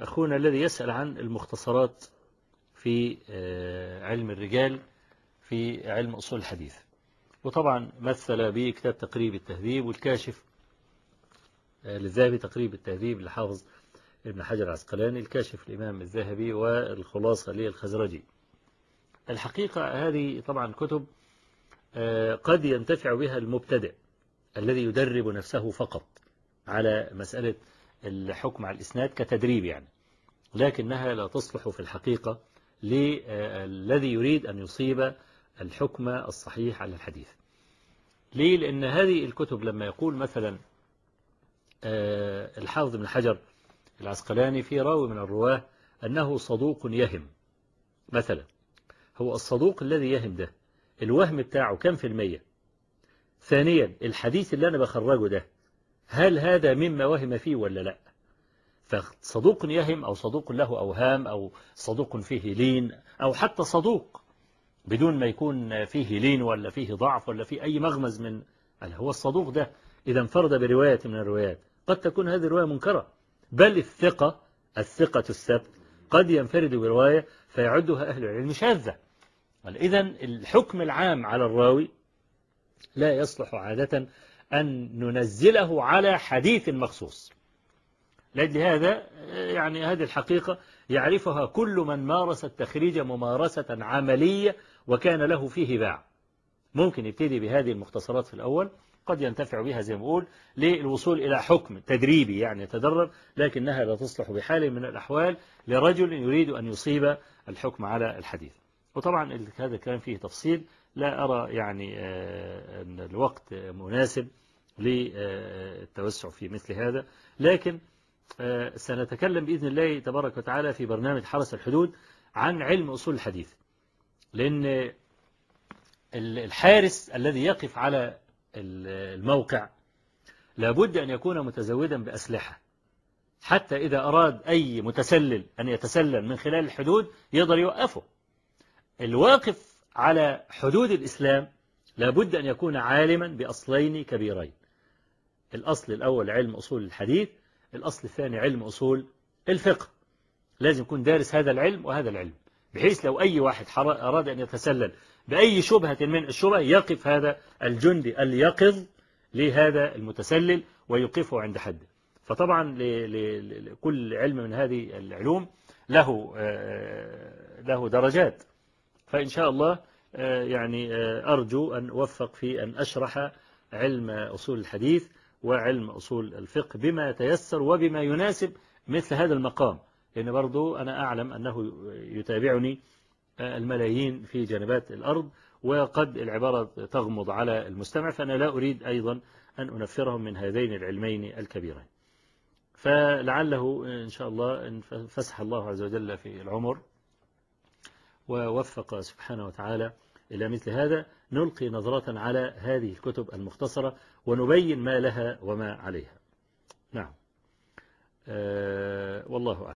أخونا الذي يسأل عن المختصرات في علم الرجال في علم أصول الحديث، وطبعا مثل بكتاب تقريب التهذيب والكاشف للذهبي، تقريب التهذيب لحافظ ابن حجر العسقلاني، الكاشف الإمام الذهبي، والخلاصة للخزرجي. الحقيقة هذه طبعا كتب قد ينتفع بها المبتدئ الذي يدرب نفسه فقط على مسألة الحكم على الإسناد كتدريب يعني، لكنها لا تصلح في الحقيقة للذي يريد أن يصيب الحكم الصحيح على الحديث. ليه؟ لأن هذه الكتب لما يقول مثلا الحافظ ابن حجر العسقلاني في راوي من الرواه أنه صدوق يهم مثلا، هو الصدوق الذي يهم ده الوهم بتاعه كم في المية؟ ثانيا الحديث اللي أنا بخرجه ده هل هذا مما وهم فيه ولا لا؟ فصدوق يهم أو صدوق له أوهام أو صدوق فيه لين أو حتى صدوق بدون ما يكون فيه لين ولا فيه ضعف ولا فيه أي مغمز من هو الصدوق ده إذا انفرد برواية من الروايات قد تكون هذه الرواية منكرة، بل الثقة الثبت قد ينفرد برواية فيعدها أهل العلم شاذة. إذن الحكم العام على الراوي لا يصلح عادة أن ننزله على حديث مخصوص. لأجل هذا يعني هذه الحقيقة يعرفها كل من مارس التخريج ممارسة عملية وكان له فيه باع. ممكن يبتدي بهذه المختصرات في الأول، قد ينتفع بها زي ما بقول للوصول إلى حكم تدريبي يعني يتدرب، لكنها لا تصلح بحال من الأحوال لرجل يريد أن يصيب الحكم على الحديث. وطبعا هذا الكلام فيه تفصيل، لا أرى يعني أن الوقت مناسب للتوسع في مثل هذا، لكن سنتكلم بإذن الله تبارك وتعالى في برنامج حرس الحدود عن علم أصول الحديث، لأن الحارس الذي يقف على الموقع لابد أن يكون متزودا بأسلحة، حتى إذا أراد أي متسلل أن يتسلل من خلال الحدود يقدر يوقفه. الواقف على حدود الإسلام لابد أن يكون عالما بأصلين كبيرين، الأصل الأول علم أصول الحديث، الأصل الثاني علم أصول الفقه. لازم يكون دارس هذا العلم وهذا العلم، بحيث لو أي واحد أراد أن يتسلل بأي شبهة من الشبه يقف هذا الجندي اليقظ لهذا المتسلل ويوقفه عند حده. فطبعا لكل علم من هذه العلوم له درجات، فإن شاء الله يعني أرجو أن أوفق في أن أشرح علم أصول الحديث وعلم أصول الفقه بما يتيسر وبما يناسب مثل هذا المقام، لأن برضو أنا أعلم أنه يتابعني الملايين في جانبات الأرض وقد العبارة تغمض على المستمع، فأنا لا أريد أيضا أن أنفرهم من هذين العلمين الكبيرين. فلعله إن شاء الله إن فسح الله عز وجل في العمر ووفق سبحانه وتعالى إلى مثل هذا نلقي نظرة على هذه الكتب المختصرة ونبين ما لها وما عليها. نعم والله أعلم.